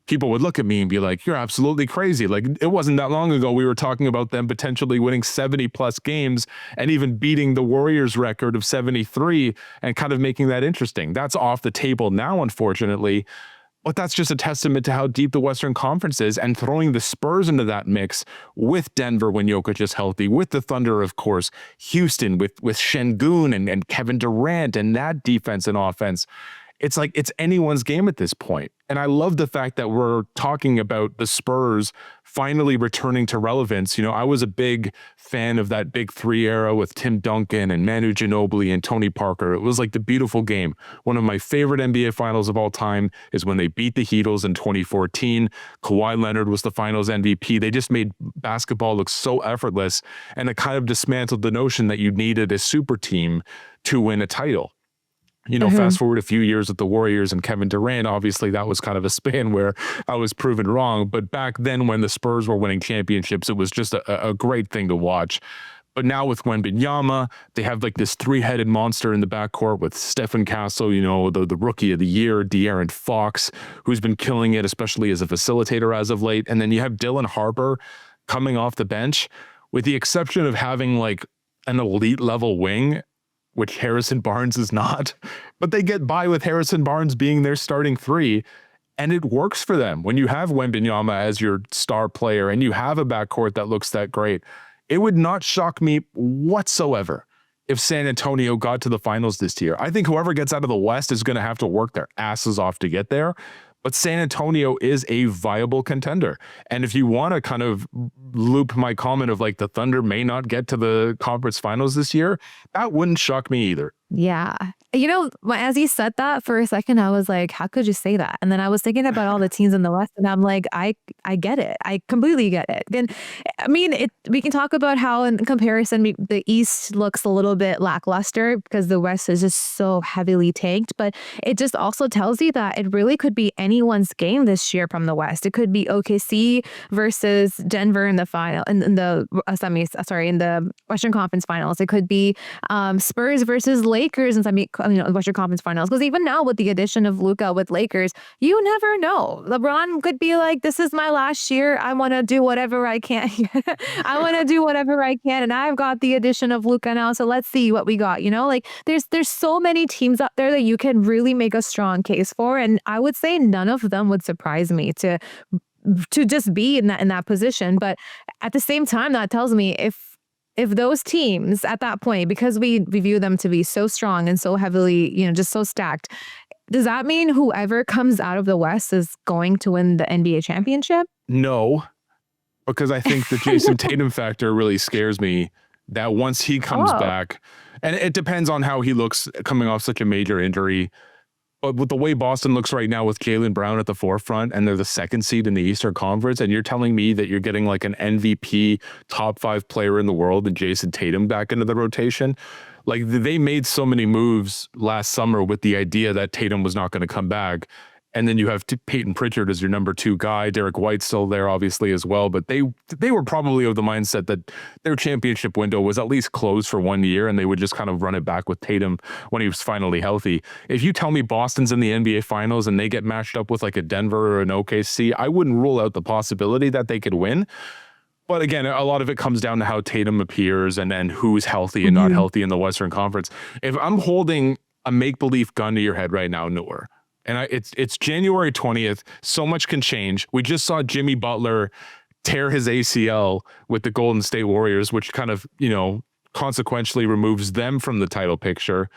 people would look at me and be like, you're absolutely crazy. Like, it wasn't that long ago we were talking about them potentially winning 70 plus games and even beating the Warriors record of 73 and kind of making that interesting. That's off the table now, unfortunately. But that's just a testament to how deep the Western Conference is, and throwing the Spurs into that mix with Denver when Jokic is healthy, with the Thunder, of course, Houston with Şengün and Kevin Durant and that defense and offense. It's like it's anyone's game at this point. And I love the fact that we're talking about the Spurs finally returning to relevance. You know, I was a big fan of that Big Three era with Tim Duncan and Manu Ginobili and Tony Parker. It was like the beautiful game. One of my favorite NBA finals of all time is when they beat the Heatles in 2014. Kawhi Leonard was the finals MVP. They just made basketball look so effortless, and it kind of dismantled the notion that you needed a super team to win a title. You know, fast forward a few years with the Warriors and Kevin Durant, obviously that was kind of a span where I was proven wrong. But back then when the Spurs were winning championships, it was just a great thing to watch. But now with Wembanyama, they have like this 3-headed monster in the backcourt with Stephen Castle, you know, the rookie of the year, De'Aaron Fox, who's been killing it, especially as a facilitator as of late. And then you have Dylan Harper coming off the bench, with the exception of having like an elite level wing, which Harrison Barnes is not, but they get by with Harrison Barnes being their starting 3, and it works for them. When you have Wembanyama as your star player and you have a backcourt that looks that great, it would not shock me whatsoever if San Antonio got to the finals this year. I think whoever gets out of the West is going to have to work their asses off to get there. But San Antonio is a viable contender. And if you want to kind of loop my comment of like the Thunder may not get to the conference finals this year, that wouldn't shock me either.
Yeah. You know, as you said that for a second, I was like, how could you say that? And then I was thinking about all the teams in the West, and I'm like, I get it. I completely get it. And I mean, we can talk about how in comparison, the East looks a little bit lackluster because the West is just so heavily tanked. But it just also tells you that it really could be anyone's game this year from the West. It could be OKC versus Denver in the final, in the Western Conference Finals. It could be Spurs versus Lakers in Western Conference Finals. Because even now with the addition of Luka with Lakers, you never know. LeBron could be like, this is my last year. I want to do whatever I can. I want to do whatever I can. And I've got the addition of Luka now. So let's see what we got. You know, like there's so many teams out there that you can really make a strong case for. And I would say none of them would surprise me to just be in that position. But at the same time, that tells me if those teams at that point, because we view them to be so strong and so heavily, you know, just so stacked, does that mean whoever comes out of the West is going to win the NBA championship?
No, because I think the Jason Tatum factor really scares me that once he comes
Oh,
back, and it depends on how he looks coming off such a major injury, but with the way Boston looks right now with Jaylen Brown at the forefront and they're the second seed in the Eastern Conference, and you're telling me that you're getting like an MVP top 5 player in the world and Jason Tatum back into the rotation. Like they made so many moves last summer with the idea that Tatum was not going to come back. And then you have Peyton Pritchard as your number 2 guy. Derek White's still there, obviously, as well. But they were probably of the mindset that their championship window was at least closed for 1 year, and they would just kind of run it back with Tatum when he was finally healthy. If you tell me Boston's in the NBA Finals and they get matched up with like a Denver or an OKC, I wouldn't rule out the possibility that they could win. But again, a lot of it comes down to how Tatum appears and then who's healthy and not healthy in the Western Conference. If I'm holding a make-believe gun to your head right now, Noor, and it's January 20th. So much can change. We just saw Jimmy Butler tear his ACL with the Golden State Warriors, which kind of, consequentially removes them from the title picture.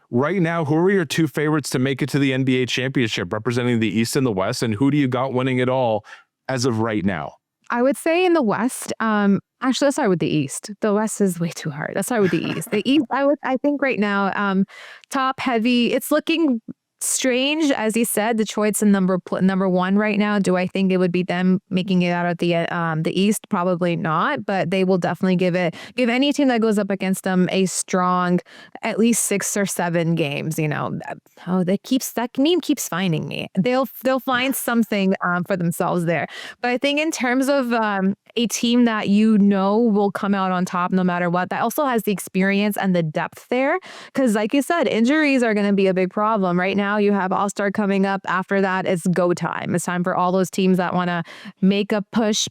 Right now, who are your 2 favorites to make it to the NBA championship representing the East and the West? And who do you got winning it all as of right now?
I would say in the West, actually, let's start with the East. The West is way too hard. Let's start with the East. The East, I think right now, top heavy, it's looking strange, as he said. Detroit's in number 1 right now. Do I think it would be them making it out of the East? Probably not, but they will definitely give any team that goes up against them a strong, at least 6 or 7 games. That meme keeps finding me. They'll find something for themselves there. But I think in terms of a team that will come out on top no matter what, that also has the experience and the depth there, because like you said, injuries are going to be a big problem right now. You have All-Star coming up. After that, it's go time. It's time for all those teams that want to make a push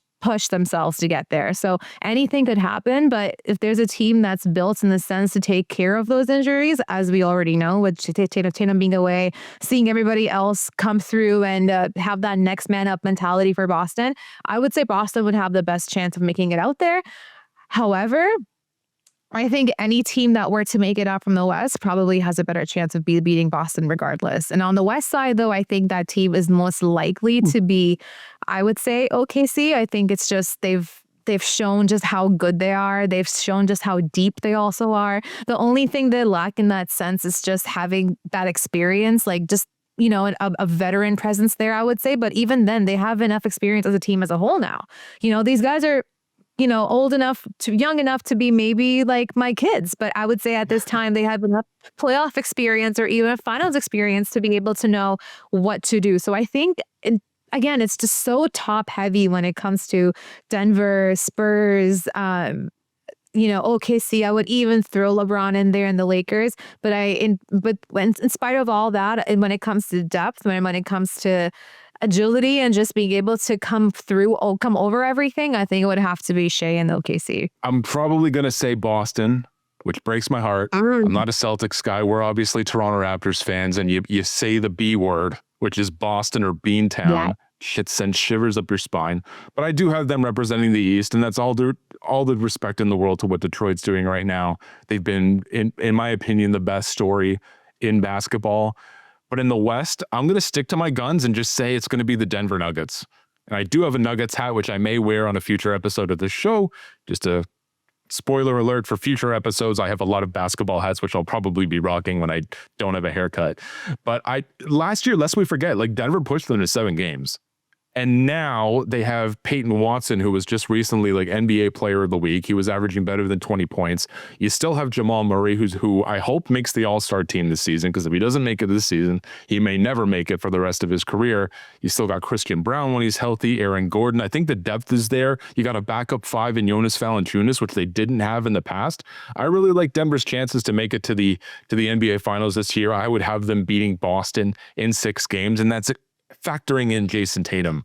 themselves to get there. So anything could happen, but if there's a team that's built in the sense to take care of those injuries, as we already know, with Tatum being away, seeing everybody else come through and have that next man up mentality for Boston, I would say Boston would have the best chance of making it out there. However, I think any team that were to make it out from the West probably has a better chance of beating Boston regardless. And on the West side, though, I think that team is most likely to be, I would say, OKC. I think it's just they've shown just how good they are. They've shown just how deep they also are. The only thing they lack in that sense is just having that experience, like just a veteran presence there, I would say. But even then, they have enough experience as a team as a whole now. These guys are young enough to be maybe like my kids. But I would say at this time, they have enough playoff experience or even finals experience to be able to know what to do. So I think, again, it's just so top heavy when it comes to Denver, Spurs, OKC. I would even throw LeBron in there and the Lakers. But in spite of all that, and when it comes to depth, when it comes to agility and just being able to come over everything, I think it would have to be Shea and OKC.
I'm probably going to say Boston, which breaks my heart. I'm not a Celtics guy. We're obviously Toronto Raptors fans, and you say the B word, which is Boston or Beantown. Yeah. Shit sends shivers up your spine. But I do have them representing the East, and that's all the respect in the world to what Detroit's doing right now. They've been, in my opinion, the best story in basketball. But in the West, I'm going to stick to my guns and just say it's going to be the Denver Nuggets. And I do have a Nuggets hat, which I may wear on a future episode of the show. Just a spoiler alert for future episodes. I have a lot of basketball hats, which I'll probably be rocking when I don't have a haircut. But last year, lest we forget, Denver pushed them to 7 games. And now they have Peyton Watson, who was just recently NBA Player of the Week. He was averaging better than 20 points. You still have Jamal Murray, who I hope makes the All-Star team this season, because if he doesn't make it this season, he may never make it for the rest of his career. You still got Christian Brown when he's healthy, Aaron Gordon. I think the depth is there. You got a backup 5 in Jonas Valanciunas, which they didn't have in the past. I really like Denver's chances to make it to the NBA Finals this year. I would have them beating Boston in 6 games, and that's factoring in Jason Tatum,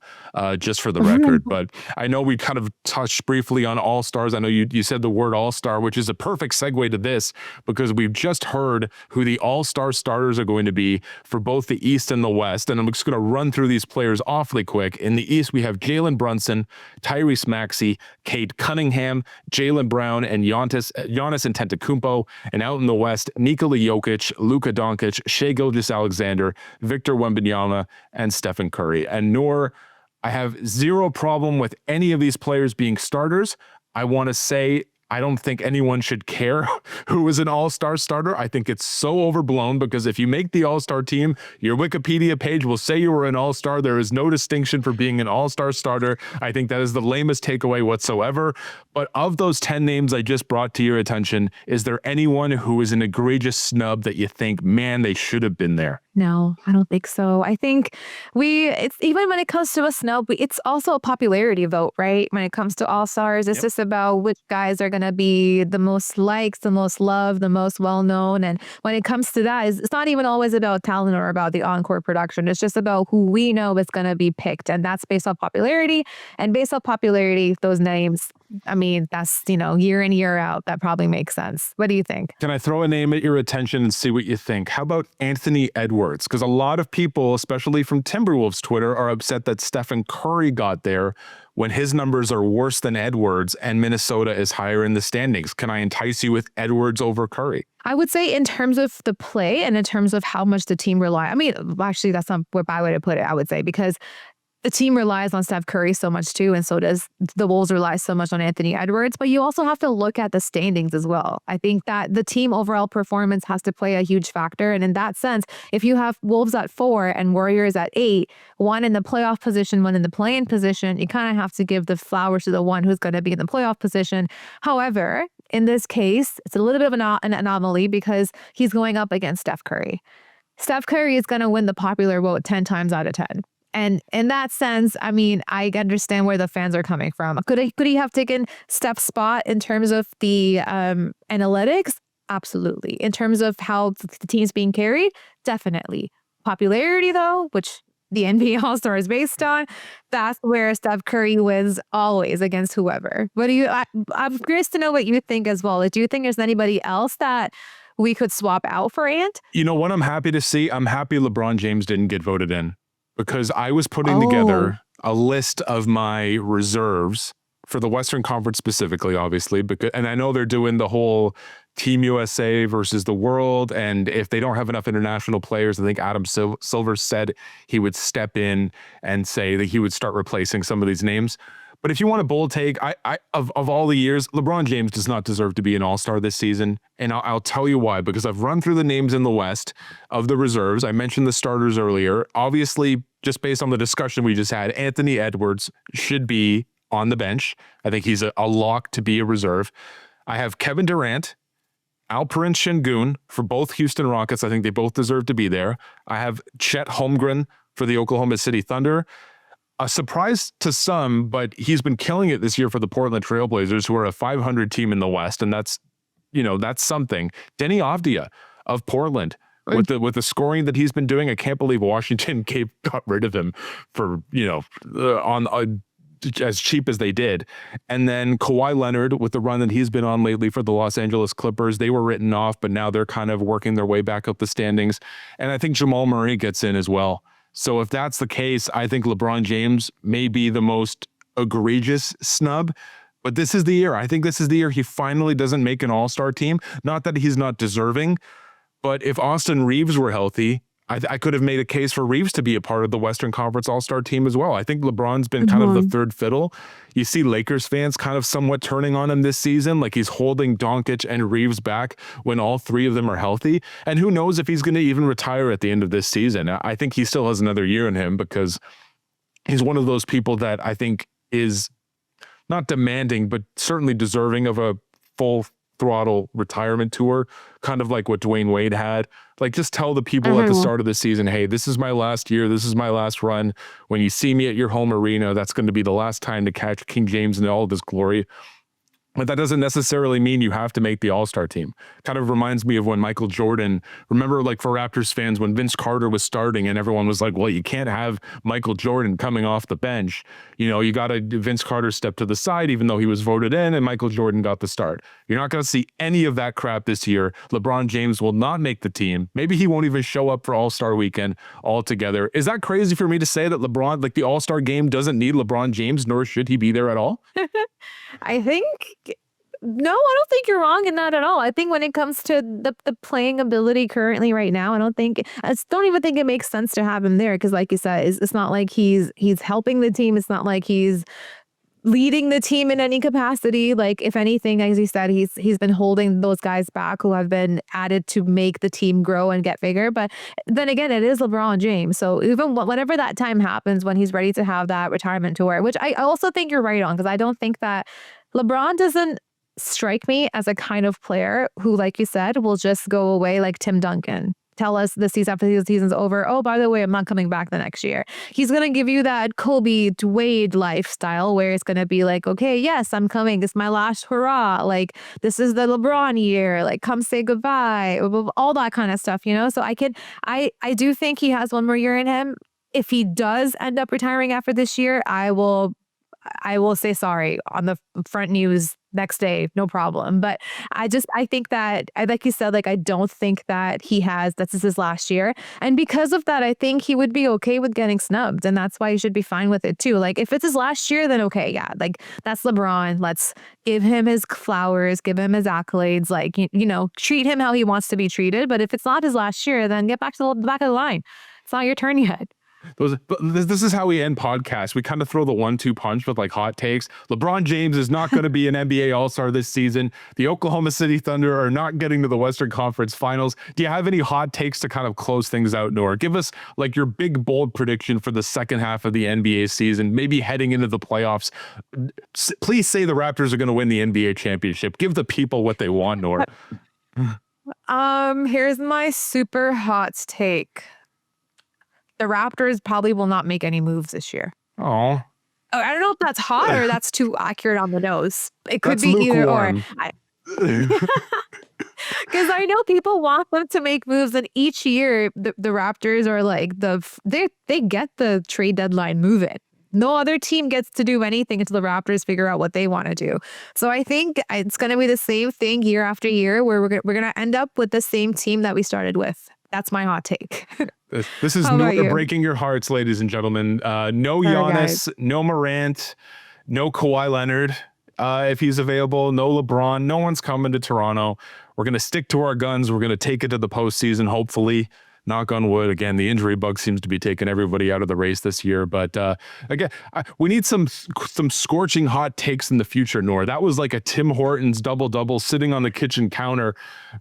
just for the record. But I know we kind of touched briefly on All-Stars. I know you said the word All-Star, which is a perfect segue to this, because we've just heard who the All-Star starters are going to be for both the East and the West. And I'm just going to run through these players awfully quick. In the East, we have Jalen Brunson, Tyrese Maxey, Cade Cunningham, Jaylen Brown, and Giannis Antetokounmpo. And out in the West, Nikola Jokic, Luka Doncic, Shai Gilgeous-Alexander, Victor Wembanyama, and Stephen Curry. And Noor, I have zero problem with any of these players being starters. I want to say I don't think anyone should care who is an all-star starter. I think it's so overblown because if you make the all-star team, your Wikipedia page will say you were an all-star. There is no distinction for being an all-star starter. I think that is the lamest takeaway whatsoever. But of those 10 names I just brought to your attention, is there anyone who is an egregious snub that you think, man, they should have been there?
No, I don't think so. I think it's even when it comes to a snub, it's also a popularity vote, right? When it comes to all-stars, it's just about which guys are going to be the most likes, the most loved, the most well-known. And when it comes to that, it's not even always about talent or about the encore production. It's just about who we know is going to be picked. And that's based on popularity. And based on popularity, those names, I mean, that's, year in, year out, that probably makes sense. What do you think?
Can I throw a name at your attention and see what you think? How about Anthony Edwards? Because a lot of people, especially from Timberwolves Twitter, are upset that Stephen Curry got there when his numbers are worse than Edwards and Minnesota is higher in the standings. Can I entice you with Edwards over Curry?
I would say in terms of the play and in terms of how much the team rely. I mean, actually, that's not a bad way to put it, I would say, because the team relies on Steph Curry so much too, and so does the Wolves rely so much on Anthony Edwards. But you also have to look at the standings as well. I think that the team overall performance has to play a huge factor. And in that sense, if you have Wolves at 4 and Warriors at 8, one in the playoff position, one in the play-in position, you kind of have to give the flowers to the one who's going to be in the playoff position. However, in this case, it's a little bit of an anomaly because he's going up against Steph Curry. Steph Curry is going to win the popular vote 10 times out of 10. And in that sense, I mean, I understand where the fans are coming from. Could he have taken Steph's spot in terms of the analytics? Absolutely. In terms of how the team's being carried? Definitely. Popularity, though, which the NBA All-Star is based on, that's where Steph Curry wins always against whoever. I'm curious to know what you think as well. Do you think there's anybody else that we could swap out for Ant?
You know what I'm happy to see? I'm happy LeBron James didn't get voted in. Because I was putting together a list of my reserves for the Western Conference specifically, obviously, and I know they're doing the whole Team USA versus the world, and if they don't have enough international players, I think Adam Silver said he would step in and say that he would start replacing some of these names. But if you want a bold take, of all the years, LeBron James does not deserve to be an all-star this season. And I'll tell you why, because I've run through the names in the West of the reserves. I mentioned the starters earlier. Obviously, just based on the discussion we just had, Anthony Edwards should be on the bench. I think he's a lock to be a reserve. I have Kevin Durant, Alperen Şengün for both Houston Rockets. I think they both deserve to be there. I have Chet Holmgren for the Oklahoma City Thunder. A surprise to some, but he's been killing it this year for the Portland Trailblazers, who are a 500 team in the West, and that's something. Denny Avdija of Portland, with the scoring that he's been doing, I can't believe Washington got rid of him for as cheap as they did. And then Kawhi Leonard, with the run that he's been on lately for the Los Angeles Clippers, they were written off, but now they're kind of working their way back up the standings. And I think Jamal Murray gets in as well. So if that's the case, I think LeBron James may be the most egregious snub, but this is the year. I think this is the year he finally doesn't make an all-star team. Not that he's not deserving, but if Austin Reeves were healthy, I could have made a case for Reeves to be a part of the Western Conference All-Star team as well. I think LeBron's been kind of the third fiddle. You see Lakers fans kind of somewhat turning on him this season, like he's holding Doncic and Reeves back when all three of them are healthy. And who knows if he's going to even retire at the end of this season. I think he still has another year in him because he's one of those people that I think is not demanding, but certainly deserving of a full throttle retirement tour, kind of like what Dwayne Wade had. Like, just tell the people at the start of the season, hey, this is my last year. This is my last run. When you see me at your home arena, that's going to be the last time to catch King James in all of his glory. But that doesn't necessarily mean you have to make the All-Star team. Kind of reminds me of when Michael Jordan, remember, like, for Raptors fans, when Vince Carter was starting and everyone was like, well, you can't have Michael Jordan coming off the bench. You know, you got to, Vince Carter stepped to the side, even though he was voted in, and Michael Jordan got the start. You're not going to see any of that crap this year. LeBron James will not make the team. Maybe he won't even show up for All-Star weekend altogether. Is that crazy for me to say that LeBron, like, the All-Star game doesn't need LeBron James, nor should he be there at all?
I think, no, I don't think you're wrong in that at all. I think when it comes to the playing ability currently right now, I don't even think it makes sense to have him there. Because like you said, it's not like he's helping the team. It's not like he's leading the team in any capacity. Like, if anything, as you said, he's been holding those guys back who have been added to make the team grow and get bigger. But then again, it is LeBron James. So even whenever that time happens, when he's ready to have that retirement tour, which I also think you're right on, because I don't think that LeBron doesn't strike me as a kind of player who, like you said, will just go away like Tim Duncan. Tell us the season after the season's over, oh, by the way, I'm not coming back the next year. He's going to give you that Kobe, Wade lifestyle where it's going to be like, okay, yes, I'm coming. This is my last hurrah. Like, this is the LeBron year. Like, come say goodbye. All that kind of stuff, you know? So I do think he has one more year in him. If he does end up retiring after this year, I will say sorry on the front news next day, no problem. But I think that, like you said, like, I don't think that this is his last year. And because of that, I think he would be okay with getting snubbed. And that's why he should be fine with it too. Like, if it's his last year, then okay, yeah, like, that's LeBron. Let's give him his flowers, give him his accolades, like, you know, treat him how he wants to be treated. But if it's not his last year, then get back to the back of the line. It's not your turn yet.
But this is how we end podcasts. We kind of throw the 1-2 punch with like hot takes. LeBron James is not going to be an NBA All-Star this season. The Oklahoma City Thunder are not getting to the Western Conference Finals. Do you have any hot takes to kind of close things out, Nora? Give us like your big, bold prediction for the second half of the NBA season, maybe heading into the playoffs. Please say the Raptors are going to win the NBA championship. Give the people what they want, Nora.
Here's my super hot take. The Raptors probably will not make any moves this year.
Oh.
I don't know if that's hot or that's too accurate on the nose. It could
That's
be
lukewarm.
either or. Because I know people want them to make moves, and each year the Raptors are like they get the trade deadline moving. No other team gets to do anything until the Raptors figure out what they want to do. So I think it's going to be the same thing year after year, where we're going to end up with the same team that we started with. That's my hot take.
This is Nora breaking your hearts, ladies and gentlemen. No Giannis, no Morant, no Kawhi Leonard if he's available, no LeBron. No one's coming to Toronto. We're going to stick to our guns. We're going to take it to the postseason, hopefully. Knock on wood. Again, the injury bug seems to be taking everybody out of the race this year. But again, we need some scorching hot takes in the future, Nora. That was like a Tim Hortons double-double sitting on the kitchen counter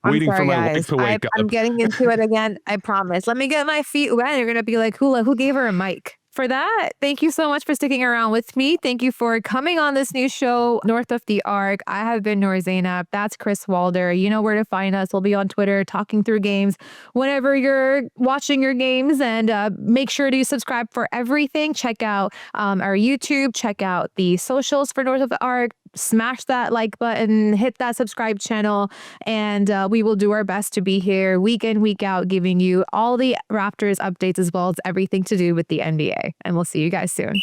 waiting for my wife to wake up.
I'm getting into it again. I promise. Let me get my feet wet. You're going to be like, who gave her a mic? For that, thank you so much for sticking around with me. Thank you for coming on this new show, North of the Arc. I have been Noor Zainab. That's Chris Walder. You know where to find us. We'll be on Twitter talking through games whenever you're watching your games. And make sure to subscribe for everything. Check out our YouTube. Check out the socials for North of the Arc. Smash that like button. Hit that subscribe channel. And we will do our best to be here week in, week out, giving you all the Raptors updates as well as everything to do with the NBA. And we'll see you guys soon.